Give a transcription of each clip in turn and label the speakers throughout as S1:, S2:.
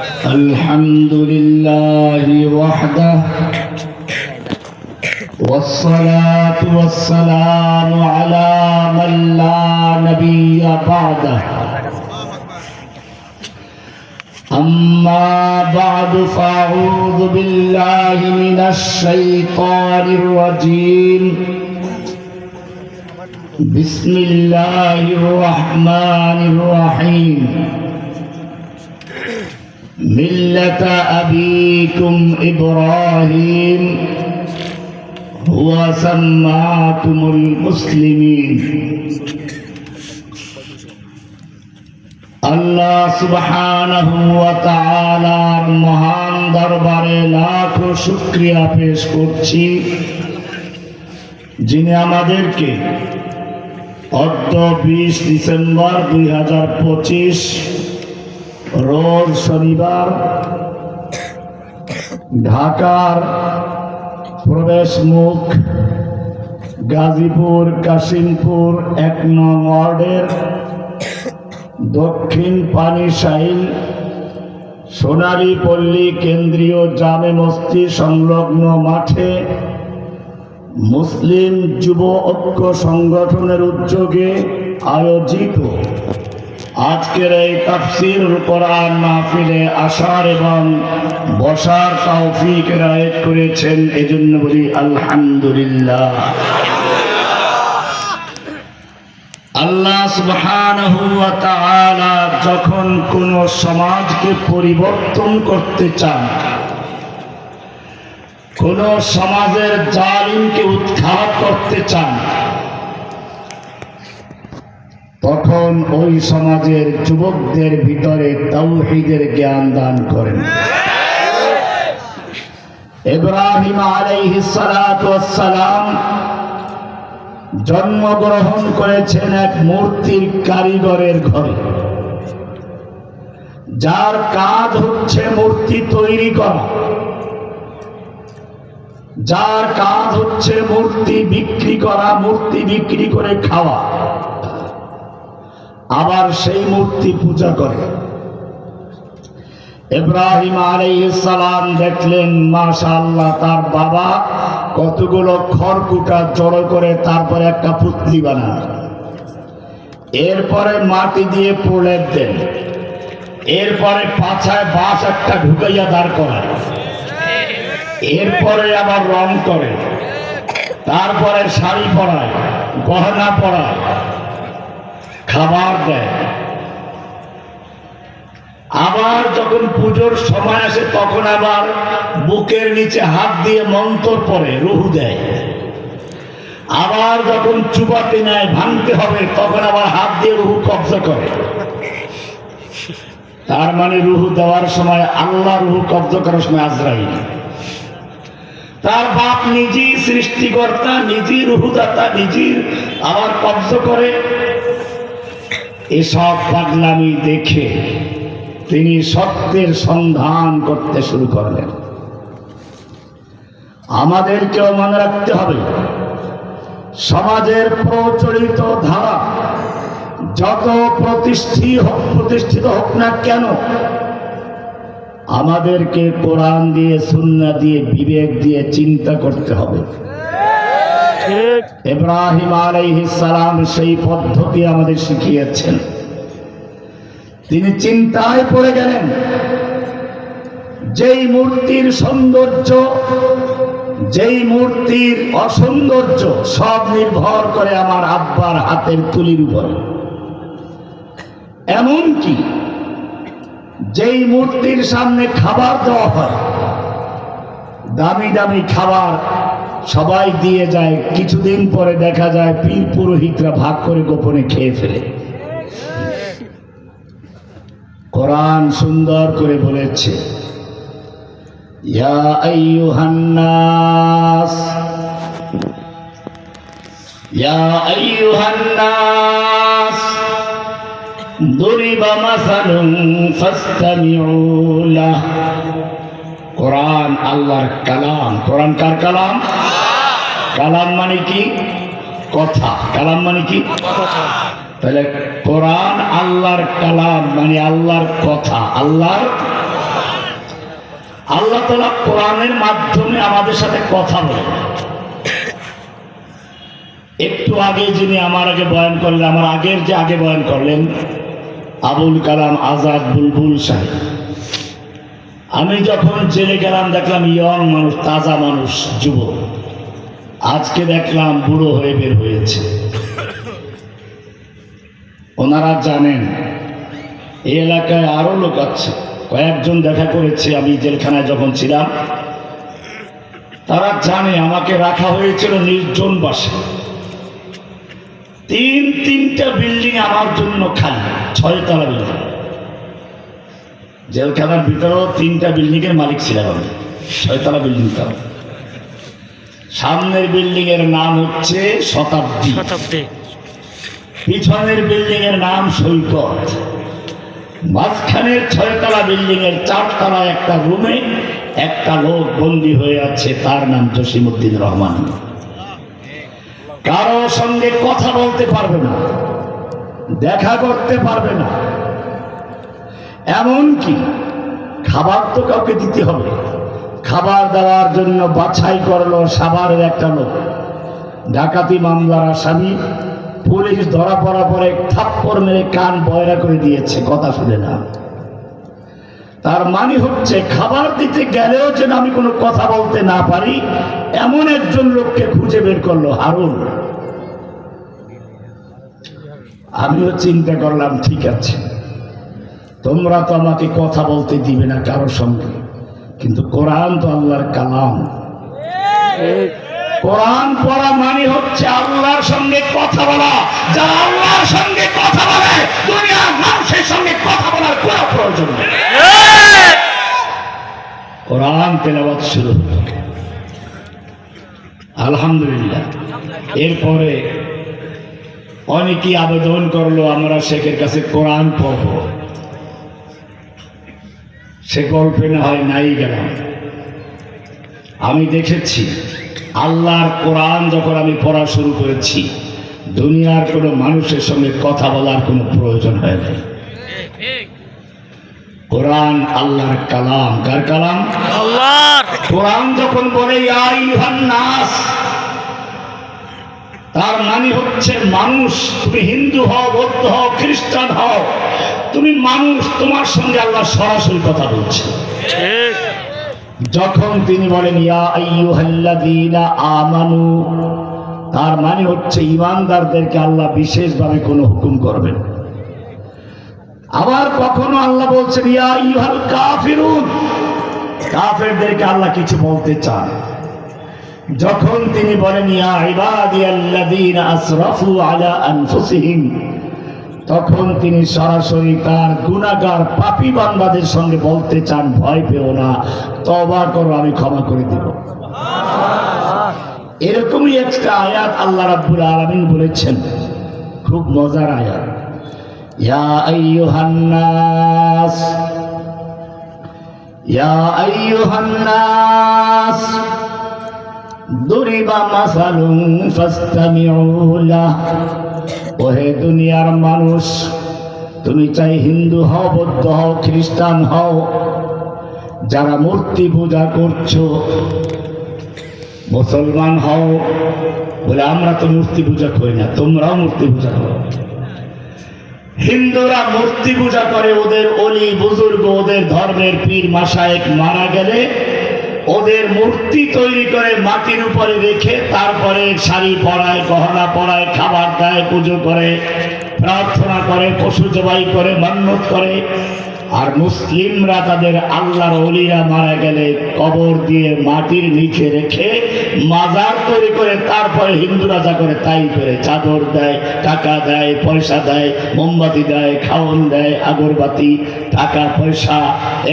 S1: الحمد لله وحده والصلاة والسلام على من لا نبي بعده أما بعد فأعوذ بالله من الشيطان الرجيم بسم الله الرحمن الرحيم ملة أبيكم إبراهيم هو سماكم المسلمين আল্লাহ সুবহানাহু ওয়া তাআলার মহান দরবারে লাখো শুকরিয়া পেশ করছি, যিনি আমাদেরকে অদ্য 20 ডিসেম্বর 2025 রোজ শনিবার ঢাকার প্রবেশ মুখ গাজীপুর কাশিমপুর 1 নং ওয়ার্ডের দক্ষিণ পানিশাইল সোনালী পল্লী কেন্দ্রীয় জামে মসজিদ সংলগ্ন মাঠে মুসলিম যুব ঐক্য সংগঠনের উদ্যোগে আয়োজিত আজকের এই তাফসীরুল কোরআন মাহফিলে আসার এবং বসার তৌফিক এনায়েত করেছেন, এজন্য বলি আলহামদুলিল্লাহ। আল্লাহ সুবহানাহু ওয়া তাআলা যখন কোন সমাজকে পরিবর্তন করতে চান, কোন সমাজের জালিমকে উৎখাত করতে চান, তখন ওই সমাজের যুবকদের ভিতরে তাওহীদের জ্ঞান দান করেন। ইব্রাহিম আলাইহিস সালাতু ওয়াস সালাম জন্মগ্রহণ করেছেন এক মূর্তির কারিগরের ঘরে, যার কাজ হচ্ছে মূর্তি তৈরি করা, যার কাজ হচ্ছে মূর্তি বিক্রি করা, মূর্তি বিক্রি করে খাওয়া, আবার সেই মূর্তি পূজা করে। ইব্রাহিম আলাইহিস সালাম দেখলেন মাশাআল্লাহ তার বাবা কতগুলো খড়কুটা জড়ো করে তারপরে একটা পুতলি বানান, এরপরে মাটি দিয়ে প্রলেপ দেন, এরপরে পাছায় বাঁশ একটা ঢুকাইয়া দাঁড় করায়, এরপরে আবার রং করে, তারপরে শাড়ি পরায়, গহনা পরায়, খাবার দেয়। আবার যখন পুজোর সময় আসে তখন আবার বুকের নিচে হাত দিয়ে মন্ত্র পড়ে রুহু দেয়। আবার যখন চুবাতে নেয়, ভাঙতে হবে, তখন আবার হাত দিয়ে রুহু কবজা করে। তার মানে রুহু দেওয়ার সময় আল্লাহ, রুহু কবজা করার সময় আজরাইল। তার বাপ নিজেই সৃষ্টিকর্তা, নিজেই রুহুদাতা, নিজেই আবার কবজা করে। এসব পাগলামি দেখে তিনি সত্যের সন্ধান করতে শুরু করলেন। আমাদেরকেও মনে রাখতে হবে, সমাজের প্রচলিত ধারা যত প্রতিষ্ঠিত হোক না কেন, আমাদেরকে কোরআন দিয়ে, সুন্নাহ দিয়ে, বিবেক দিয়ে চিন্তা করতে হবে। ইব্রাহিম আলাইহিস সালাম সেই পদ্ধতি আমাদের শিখিয়েছেন। তিনি চিন্তায় পড়ে গেলেন, যেই মূর্তির সৌন্দর্য, যেই মূর্তির অসৌন্দর্য সব নির্ভর করে আমার আব্বার হাতের তুলির উপর। এমনকি যেই মূর্তির সামনে খাবার দেওয়া হয়, দামি দামি খাবার সবাই দিয়ে যায়, কিছুদিন পরে দেখা যায় পীর পুরোহিতরা ভাগ করে গোপনে খেয়ে ফেলে। কোরআন সুন্দর করে বলেছে, ইয়া আইয়ুহান নাস, ইয়া আইয়ুহান নাস দুরিবা মাসালুন ফাসতামিউ লাহ। কোরআন আল্লাহর কালাম। কোরআন কার কালাম? কালাম মানে কি? কথা। কালাম মানে কি? তাহলে কোরআন আল্লাহর কালাম মানে আল্লাহর কথা, আল্লাহর আল্লাহ তাআলা কোরআনের মাধ্যমে আমাদের সাথে কথা বলেন। একটু আগে যিনি আমার আগে বয়ান করলেন, আমার আগের যে আগে বয়ান করলেন আবুল কালাম আজাদ বুলবুল সাহেব, আমি যখন জেলে গেলাম দেখলাম ইয়ং মানুষ, তাজা মানুষ, যুবক। আজকে দেখলাম বুড়ো হয়ে বের হয়েছে। ওনারা জানেন এই এলাকায় আরো লোক আছে, কয়েকজন দেখা করেছে আমি জেলখানায় যখন ছিলাম। তারা জানে আমাকে রাখা হয়েছিল নির্জন বাসে। তিনটা বিল্ডিং আমার জন্য খালি, 6 তলা বিল্ডিং। জেলখানার ভিতরেও 3টা বিল্ডিং এর মালিক ছিলাম আমি, 6 তলা বিল্ডিং। তাও সামনের বিল্ডিং এর নাম হচ্ছে শতাব্দী, পিছনের বিল্ডিং এর নাম সৈকত, মাঝখানের 6 তলা বিল্ডিং এর 4 তলায় একটা রুমে একটা লোক বন্দী হয়ে আছে, তার নাম জসিমউদ্দিন রহমান। কারো সঙ্গে কথা বলতে পারবে না, দেখা করতে পারবে না, এমনকি খাবার তো কাউকে দিতে হবে। খাবার দেওয়ার জন্য বাছাই করলো সাভারের একটা লোক, ডাকাতি মামলার আসামি। পুলিশ ধরা পড়া পরে থাপ্পড় মেরে কান বয়রা করে দিয়েছে, কথা শুনে না। তার মানে হচ্ছে খাবার দিতে গেলেও যেন আমি কোনো কথা বলতে না পারি, এমন একজন লোককে খুঁজে বের করলো, হারুন। আমিও চিন্তা করলাম, ঠিক আছে, তোমরা তো আমাকে কথা বলতে দিবে না কারোর সঙ্গে, কিন্তু কোরআন তো আল্লাহর কালাম। কোরআন পড়া মানে হচ্ছে আল্লাহর সঙ্গে কথা বলা। যারা আল্লাহর সঙ্গে কথা বলে দুনিয়ার মানুষের সঙ্গে কথা বলার কোনো প্রয়োজন নেই। কোরআন তেলাওয়াত শুরু হলো, আলহামদুলিল্লাহ। এরপরে অনেকেই আবেদন করলো আমরা শেখের কাছে কোরআন পড়ব। সে গল্পে না হয় নাই গেলাম। আমি দেখেছি আল্লাহর কোরআন যখন আমি পড়া শুরু করেছি, দুনিয়ার কোনো মানুষের সঙ্গে কথা বলার কোনো প্রয়োজন হয় না। কোরআন আল্লাহর কালাম। কার কালাম? আল্লাহর। কোরআন যখন বলে ইয়া আইয়ুহান নাস, তার মানে হচ্ছে মানুষ। তুমি হিন্দু হও, বৌদ্ধ হও, খ্রিস্টান হও, তুমি মানুষ, তোমার সঙ্গে আল্লাহ সরাসরি কথা বলছে। যখন তিনি বলেন ইয়া আইয়ুহাল্লাযীনা আমানু, তার মানে হচ্ছে ঈমানদারদেরকে আল্লাহ বিশেষভাবে কোনো হুকুম করবেন। আবার কখনো আল্লাহ বলছেন ইয়া আইয়ুহাল কাফিরুন, কাফেরদেরকে আল্লাহ কিছু বলতে চান। যখন তিনি বলেন ইয়া ইবাদিয়াল্লাযীনা আসরাফু আলা আনফুসিহিম, তখন তিনি সরাসরি তার গুনাহগার পাপী বান্দাদের সঙ্গে বলতে চান, ভয় পেও না, তওবা করো, আমি ক্ষমা করে দেব। এরকমই একটা আয়াত আল্লাহ রাব্বুল আলামিন বলেছেন, খুব মজার আয়াত। ইয়া আইয়ুহান নাস, ইয়া আইয়ুহান নাস দুরিবা মাসালুন ফাসতামিউ লাহ। ওহে দুনিয়ার মানুষ, তুমি চাই হিন্দু হও, বৌদ্ধ হও, খ্রিস্টান হও, যারা মূর্তি পূজা করছো, মুসলমান হও, বলে আমরা তো মূর্তি পূজা করি না, তোমরাও মূর্তি পূজা করো। হিন্দুরা মূর্তি পূজা করে, ওদের অলি বুজুর্গ, ওদের ধর্মের পীর মাশায়েখ মারা গেলে ওদের মূর্তি তৈরি করে মাটির উপরে রেখে তারপরে শাড়ি পরায়, গহনা পরায়, খাবার দেয়, পুজো করে, প্রার্থনা করে, পশু জবাই করে, মান্যত করে। আর মুসলিমরা তাদের আল্লাহর ওলিরা মারা গেলে কবর দিয়ে মাটির নিচে রেখে মাজার তৈরি করে, তারপরে হিন্দুরা যা করে তাই করে, চাদর দেয়, টাকা দেয়, পয়সা দেয়, মোমবাতি দেয়, খাওয়ান দেয়, আগরবাতি, টাকা পয়সা,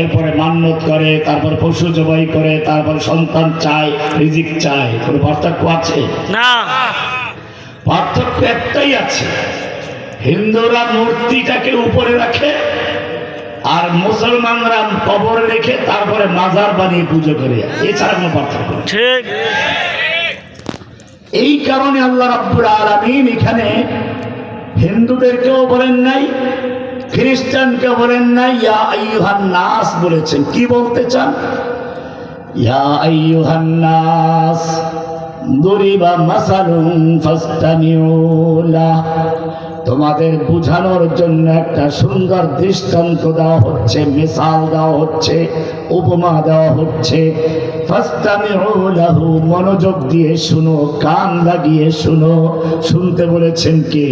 S1: এরপরে মান্যত করে, তারপর পশু জবাই করে, তারপরে সন্তান চায়, রিজিক চায়। কোনো পার্থক্য আছে? না। পার্থক্য একটাই আছে, হিন্দুরা মূর্তিটাকে উপরে রাখে আর মুসলমানরা কবর রেখে তারপরে মাজার বানিয়ে পুজো করে, এছাড়া কোনো পার্থক্য নেই। ঠিক। এই কারণে আল্লাহ রাব্বুল আলামিন এখানে হিন্দুদেরকেও বলেন নাই, খ্রিস্টানকে বলেন নাই, ইয়া আইয়ুহান নাস বলেছেন। কি বলতে চান? ইয়া আইয়ুহান নাস দুরিবা মাসালুন ফাসতামিউ লাহ, তোমাদের বুঝানোর জন্য একটা সুন্দর দৃষ্টান্ত দেওয়া হচ্ছে, মিসাল দেওয়া হচ্ছে, উপমা দেওয়া হচ্ছে। ফাসতামিউ লাহু, মনোযোগ দিয়ে শুনো, কান লাগিয়ে শুনো। শুনতে বলেছেন কে?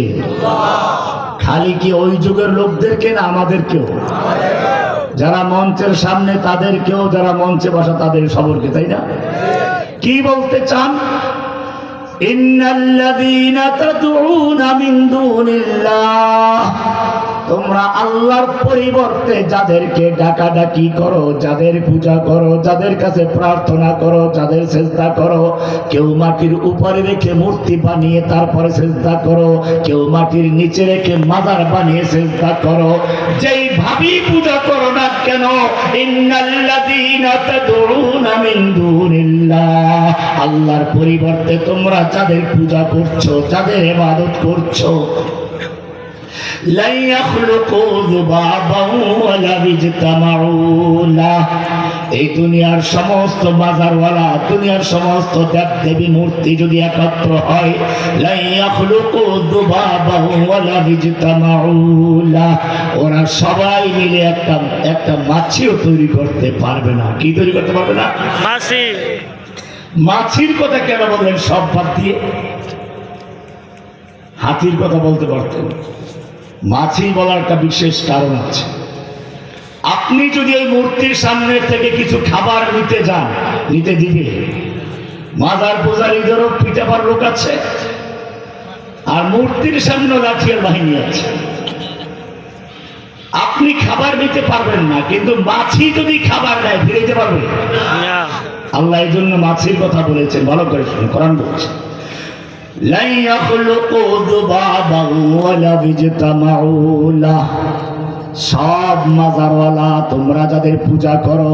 S1: খালি কি ওই যুগের লোকদেরকে না আমাদেরকেও? যারা মঞ্চের সামনে তাদেরকেও, যারা মঞ্চে বসা তাদের সবরকে, তাই না? কি বলতে চান? ইন্নাল্লাযীনা তাদউনা মিন দুনিল্লাহ, তোমরা আল্লাহর পরিবর্তে যাদেরকে ডাকাডাকি করো, যাদের পূজা করো, যাদের কাছে প্রার্থনা করো, যাদের সিজদা করো, কেউ মাটির উপরে রেখে মূর্তি বানিয়ে তারপরে সিজদা করো, কেউ মাটির নিচে রেখে মাজার বানিয়ে সিজদা করো, যেই ভাবি পূজা করো না কেন, ইন্নাল্লাযীনা তাদউনা মিন দুনিল্লাহ, আল্লাহর পরিবর্তে তোমরা যাদের পূজা করছো, যাদের ইবাদত করছো, লা ইয়াখলুকু যুবাবান ওয়ালা ইজতামাউ লাহ, এই দুনিয়ার সমস্ত মাজারওয়ালা, দুনিয়ার সমস্ত দেবদেবী মূর্তি যদি একত্র হয়, লা ইয়াখলুকু যুবাবান ওয়ালা ইজতামাউ লাহ, ওরা সবাই মিলে একটা মাছিও তৈরি করতে পারবে না। কি তৈরি করতে পারবে না? মাছি। মাছির কথা কেন বললেন সব বাদ দিয়ে? হাতির কথা বলতে পারতেন। মাছি বলার একটা বিশেষ কারণ আছে। আপনি যদি ওই মূর্তির সামনে থেকে কিছু খাবার নিতে যান, নিতে দিবে? মাজার পূজারীদেরও পিটাবার লোক আছে, আর মূর্তির সামনে লাঠিয়ার বাহিনী আছে। আপনি খাবার নিতে পারবেন না, কিন্তু মাছি যদি খাবার নেয় ফিরে যেতে পারবে না। আল্লাহ এই জন্য মাছির কথা বলেছেন, ভালো করে শুনুন, কোরআন বলছে লা ইয়াখলুকু যুবাবান ওয়ালা ইজতামাউ লাহ, সব মাজারওয়ালা তোমরা যাদের পূজা করো,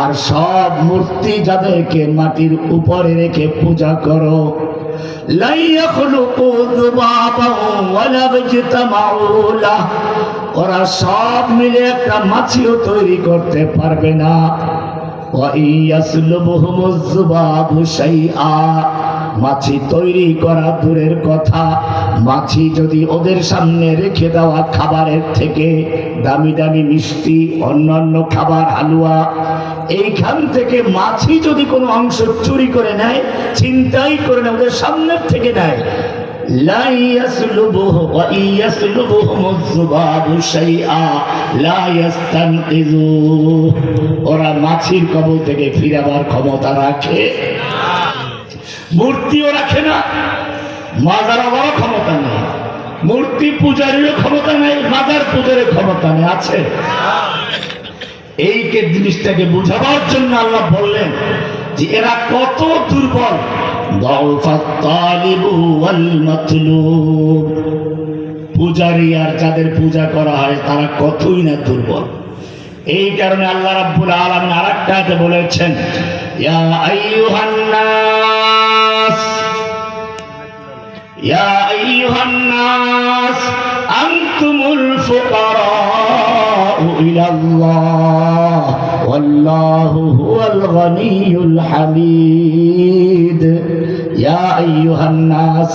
S1: আর সব মূর্তি যাদেরকে মাটির উপরে রেখে পূজা করো, লা ইয়াখলুকু যুবাবান ওয়ালা ইজতামাউ লাহ, ওরা সব মিলে একটা মাছিও তৈরি করতে পারবে না। ওয়া ইয়াসলুবুহুমুজ যুবাবু শাইআ, মাছি তৈরি করা দূরের কথা, মাছি যদি ওদের সামনে রেখে দেওয়া খাবারের থেকে দামি দামি মিষ্টি, অন্যান্য খাবার, হালুয়া, এইখান থেকে মাছি যদি কোনো অংশ চুরি করে নেয়, ছিনতাই করে নেয়, ওদের সামনের থেকে নেয়, লা ইয়াসলুবুহু ওয়া ইয়াসলুবুহুমুজ যুবাবু শাইআ লা ইস্তানকিযু, ওরা মাছির কবল থেকে ফিরাবার ক্ষমতা রাখে না। মূর্তিও রাখে না, মাজারওয়ালারও ক্ষমতা নেই, মূর্তি পূজারীরও ক্ষমতা নেই, মাজার পূজারের ক্ষমতা নেই। আছে? এইকে জিনিসটাকে বুঝাবার জন্য আল্লাহ বললেন যে এরা কত দুর্বল। দাউফাত তালিবু ওয়াল মাতলুব, পূজারী আর যাদের পূজা করা হয় তারা কতই না দুর্বল। এই কারণে আল্লাহ রাব্বুল আলামিন আরেকটা আয়াতে বলেছেন, ইয়া আইয়ুহান নাস, ইয়া আইয়ুহান নাস আনতুমুল ফুকারাউ ইলাল্লাহ ওয়াল্লাহু হুয়াল গনিয়ুল হামিদ। ইয়া আইয়ুহান নাস,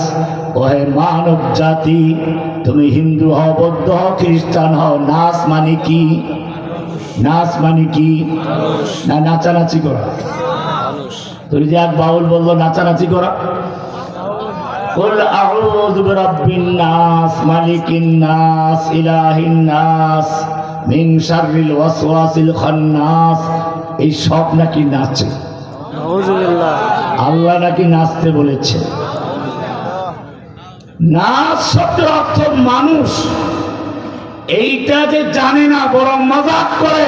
S1: ওহে মানব জাতি, তুমি হিন্দু হও, বৌদ্ধ হও, খ্রিস্টান হও, নাস মানে কি? নাচ মানে কি? না নাচানাচি করা। তুই যে এক বাউল বললো নাচানাচি করা। কুল আউযু বিরাব্বিন নাস মালিকিন নাস ইলাহিন নাস মিন শাররিল ওয়াসওয়াসিল খান্নাস, এই সব নাকি নাচে। নাউযুবিল্লাহ, আল্লাহ নাকি নাচতে বলেছে। নাচ শব্দের অর্থ মানুষ। এইটা যে জানে না, বরং মজাক করে,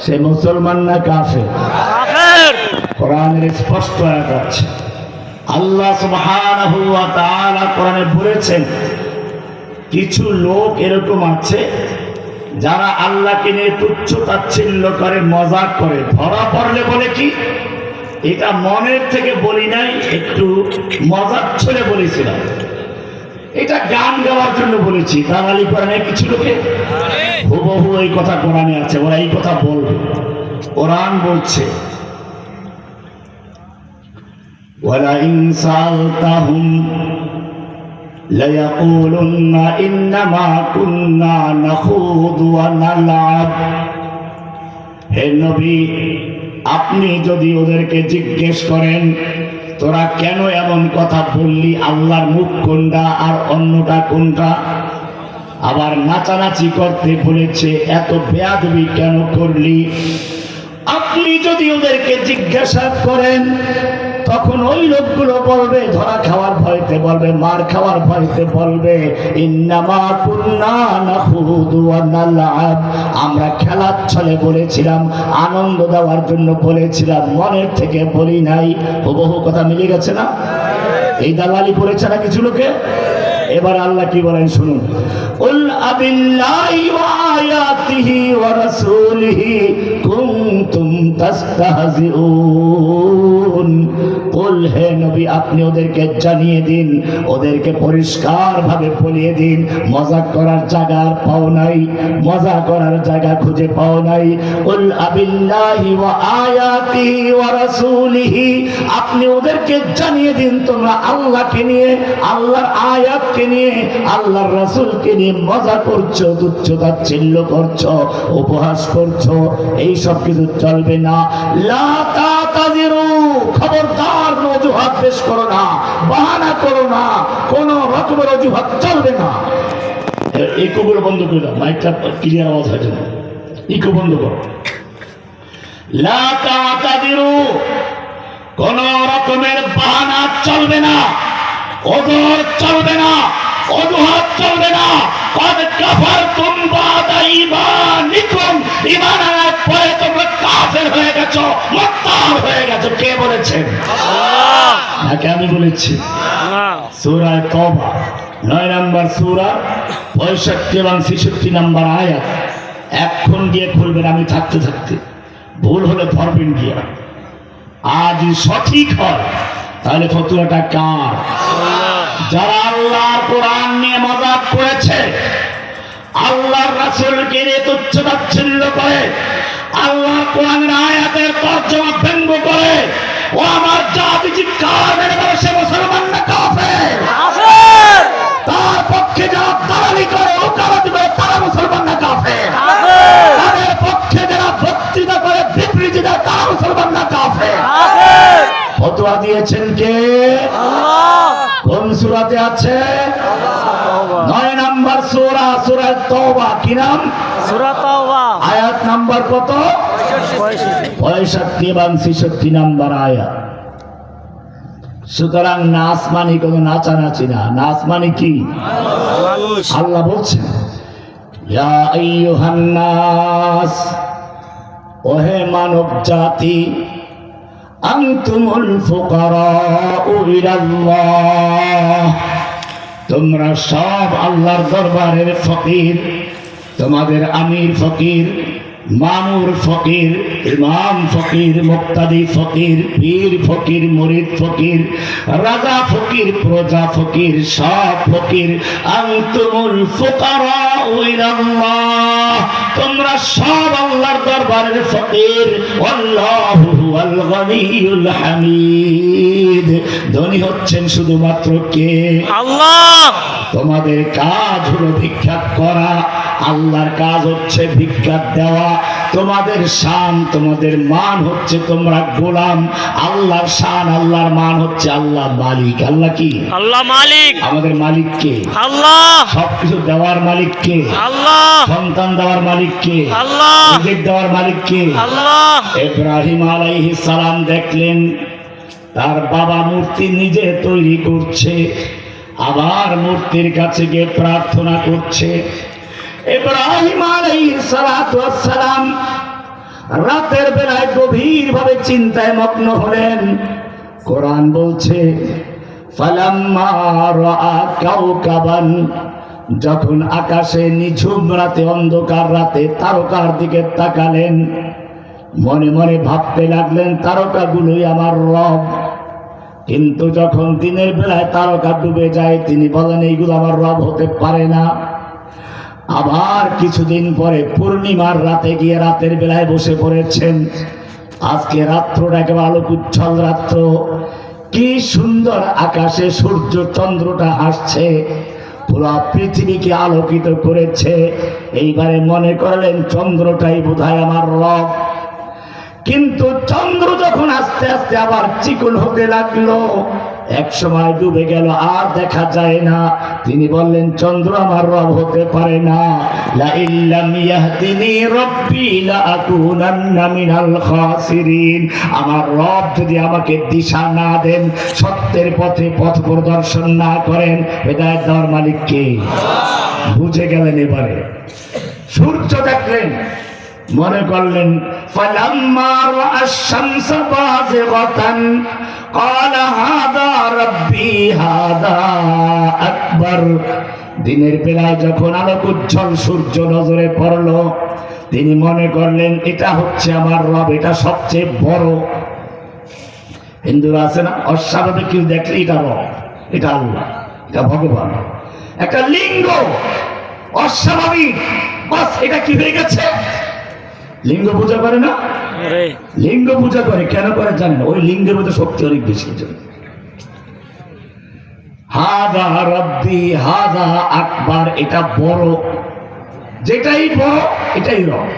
S1: সে মুসলমান না কাফের? কোরআনের স্পষ্ট আয়াত আছে। আল্লাহ সুবহানাহু ওয়া তাআলা কোরআনে বলেছেন, কিছু লোক এরকম আছে যারা আল্লাহকে নিয়ে তুচ্ছ তাচ্ছিল্য করে, মজাক করে। ধরা পড়লে বলে কি, এটা মনের থেকে বলি নাই, একটু মজাক ছলে বলেছিলাম, এটা গান গাওয়ার জন্য বলেছি। তাহলে কোরআনে কিছু লোকে হুবহু এই কথা কোরআনে আছে, ওরা এই কথা বলবে। কোরআন বলছে ওয়ালাইন সালতাহুম লায়াকুলুন্না ইন্নামা কুন্না নাখুদু ওয়া নালআব। হে নবী, আপনি যদি ওদেরকে জিজ্ঞেস করেন তোরা কেন এমন কথা বললি, আল্লাহর মুখ কোনটা আর অন্যটা কোনটা, আবার নাচানাচি করতে বলেছে, এত বেয়াদবি কেন করলি, আপনি যদি ওদেরকে জিজ্ঞাসা করেন তখন ওই লোকগুলো বলবে, ধরা খাওয়ার ভয়তে বলবে, মার খাওয়ার ভয়তে বলবে, ইন্নামা কুন্না নাখুদু ওয়া নালআব, আমরা খেলার ছলে বলেছিলাম, আনন্দ দেওয়ার জন্য বলেছিলাম, মনের থেকে বলি নাই। হুবহু কথা মিলে গেছে না? এই দালালি করেছে না কিছু লোকে। এবার আল্লাহ কি বলেন শুনুন, কুল আবিল্লাহি ওয়া আয়াতিহি ওয়া রাসূলিহি কুনতুম তাস্তাহজিউন। কুল, হে নবী, আপনি ওদেরকে জানিয়ে দিন, ওদেরকে পরিষ্কার ভাবে বলিয়ে দিন, মজা করার জায়গা আর পাও নাই, মজা করার জায়গা খুঁজে পাও নাই। কুল আবিল্লাহি ওয়া আয়াতিহি ওয়া রাসূলিহি, আপনি ওদেরকে জানিয়ে দিন তোমরা আল্লাহকে নিয়ে, আল্লাহর আয়াতকে নিয়ে, আল্লাহর রাসূলকে নিয়ে মজা করছো, তুচ্ছ-তাচ্ছিল্য করছো, উপহাস করছো, এই সব কিছু চলবে না। লা তাতাজিরু, খবরদার অজুহাত পেশ করো না, বাহানা করো না, কোন রকমের অজুহাত চলবে না। ইকোগুলো বন্ধ করে দাও, মাইকটা ক্লিয়ার আওয়াজ হয় না, ইকো বন্ধ করো। লা তাতাজিরু, কোন রকমের বাহানা চলবে না, ওজর চলবে না, অজুহাত চলবে না। কদ কাফারতুম বাদা ঈমানিকুম, ঈমান আনার পরে তোমরা কাফের হয়ে গেছো, মুরতাদ হয়ে গেছো। কে বলেছেন? আল্লাহ। নাকি আমি বলেছি? আল্লাহ। সূরা তওবা 9 নম্বর সূরা 65 এবং 66 নম্বর আয়াত। এখন গিয়ে খুলবেন, আমি থাকতে থাকতে, ভুল হলে ধরবেন গিয়া। আজ সঠিক হয় তাহলে ফতুয়াটা কার? যারা আল্লাহর কোরআন নিয়ে মজাক করেছে, আল্লাহর রাসূলকে নিয়ে তুচ্ছ-তাচ্ছিল্য করে, আল্লাহর কোরআনের আয়াতের তরজমা ব্যঙ্গ করে, ও আমার জাতি চিৎকার মেরে বলে, সে মুসলমান না কাফের? কাফের। তার পক্ষে যারা দালালি করে, ওকালতি করে, তারা মুসলমান না কাফের? কাফের। তাদের পক্ষে যারা বক্তৃতা করে, বিবৃতি দেয়, তারা মুসলমান না কাফের? কাফের। ফতোয়া দিয়েছেন কে? আল্লাহ। কোন সূরাতে আছে? 9 নম্বর সূরা, সূরা তওবা। কি নাম? সূরা তওবা। আয়াত নাম্বার কত? 65 এবং 66 নম্বর আয়াত। সুতরাং নাচ মানে কোনো নাচানাচি না, নাচ মানে কি? আল্লাহ বলছেন, ইয়া আইয়ুহান নাস, ওহে মানব জাতি, আনতুমুল ফুকারাউ ইলাল্লাহ, তোমরা সব আল্লাহর দরবারের ফকির। তোমাদের আমির ফকির, মামুর ফকির, ইমাম ফকির, মুক্তাদি ফকির, পীর ফকির, মুরিদ ফকির, রাজা ফকির, প্রজা ফকির, সব ফকির। আনতুমুল ফুকারাউ ইলাল্লাহ, তোমরা সব আল্লাহর দরবারের ফকির। আল্লাহু হুয়াল গনিয়ুল হামিদ, ধনী হচ্ছেন শুধুমাত্র কে? আল্লাহ। তোমাদের কাজ হলো ভিক্ষা করা, আল্লাহর কাজ হচ্ছে ভিক্ষা দেওয়া। তোমাদের শান, তোমাদের মান হচ্ছে তোমরা গোলাম। আল্লাহর শান, আল্লাহর মান হচ্ছে আল্লাহ মালিক। আল্লাহ কি? আল্লাহ মালিক। আমাদের মালিক কে? আল্লাহ। সবকিছু দেওয়ার মালিক কে? আল্লাহ। সন্তান দেওয়ার মালিক কে? আল্লাহ। রিজিক দেওয়ার মালিক কে? আল্লাহ। ইব্রাহিম আলাইহিস সালাম দেখলেন তার বাবা মূর্তি নিজে তৈরি করছে, আবার মূর্তির কাছে গিয়ে প্রার্থনা করছে। ইব্রাহিম আলাইহিস সালাতু ওয়াস সালাম রাতের বেলায় গভীরভাবে চিন্তায় মগ্ন হলেন। কোরআন বলছে, ফালাম্মা রাআ কাওকাবান, যখন আকাশে নিঝুম রাতে, অন্ধকার রাতে তারকার দিকে তাকালেন, মনে মনে ভাবতে লাগলেন তারকাগুলোই আমার রব। কিন্তু যখন দিনের বেলায় তারকা ডুবে যায়, তিনি বলেন এইগুলো আমার রব হতে পারে না। আবার কিছুদিন পরে পূর্ণিমার রাতে গিয়ে রাতের বেলায় বসে পড়েছেন। আজকে রাত্রটা একেবারে আলোক উজ্জ্বল রাত্র, কি সুন্দর আকাশে সূর্য চন্দ্রটা হাসছে, পুরো পৃথিবীকে আলোকিত করেছে। এইবারে মনে করলেন চন্দ্রটাই বোধহয় আমার রব। কিন্তু চন্দ্র যখন আস্তে আস্তে আবার চিকন হতে লাগলো, এক সময় ডুবে গেল, আর দেখা যায় না। তিনি বললেন চন্দ্র আমার রব হতে পারে না। লা ইল্লাম ইয়াহদিনি রাব্বি লা আকুনান্না মিনাল খাসিরিন। আমার রব যদি আমাকে দিশা না দেন, সত্যের পথে পথ প্রদর্শন না করেন, হেদায়েত দেওয়ার মালিক কে? বুঝে গেলেন। এবারে সূর্য দেখলেন, মনে করলেন ফালাম্মা রাআশ শামসা বাযিগাতান ক্বালা হাযা রাব্বি হাযা আকবার। দিনের বেলায় যখন আলোক উজ্জ্বল সূর্য নজরে পড়ল, তিনি মনে করলেন এটা হচ্ছে আমার রব, এটা সবচেয়ে বড়। হিন্দুরা আছে না, অস্বাভাবিক কিছু দেখলে এটা রব, এটা আল্লাহ, এটা ভগবান। একটা লিঙ্গ অস্বাভাবিক, বাস এটা কি হয়ে গেছে? লিঙ্গ পূজা করে না? লিঙ্গ পূজা করে, কেন করে জানেন? ওই লিঙ্গের মধ্যে শক্তি অনেক বেশি। হাদা রব্বি হাদা আকবার, এটা বড়, যেটাই বড় এটাই রব।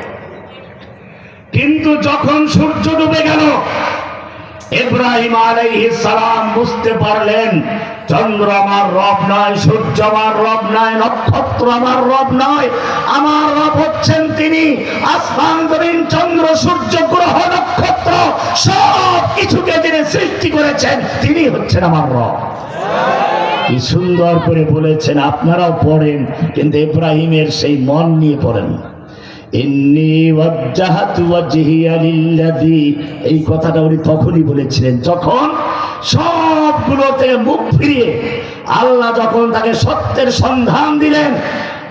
S1: কিন্তু যখন সূর্য ডুবে গেল, ইব্রাহিম আলাইহিস সালাম বুঝতে পারলেন চন্দ্র আমার রব নয়, সূর্য আমার রব নয়, নক্ষত্র আমার রব নয়, আমার রব হচ্ছেন তিনি। আসমান জমিন চন্দ্র সূর্য গ্রহ নক্ষত্র সব কিছুকে যিনি সৃষ্টি করেছেন, তিনি হচ্ছেন আমার রব। কি সুন্দর করে বলেছেন, আপনারাও পড়েন, কিন্তু ইব্রাহিমের সেই মন নিয়ে পড়েন না। ইন্নী ওয়াজ্জাহাতু ওয়াজহিয়া লিল্লাযী, এই কথাটা উনি তখনই বলেছিলেন যখন সবগুলোতে মুখ ফিরিয়ে আল্লাহ যখন তাকে সত্যের সন্ধান দিলেন,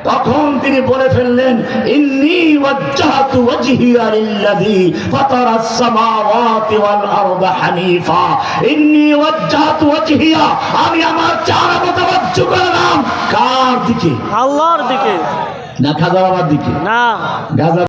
S1: তখন তিনি বলে ফেললেন ইন্নী ওয়াজ্জাহাতু ওয়াজহিয়া লিল্লাযী ফাতারাস সামাওয়াতি ওয়াল আরদা হানিফা। ইন্নী ওয়াজ্জাহাতু ওয়াজহিয়া, আমি আমার চেহারা মুতাওয়াজ্জহ করলাম কার দিকে? আল্লাহর দিকে, না খাজা বাবার দিকে? না, গাজা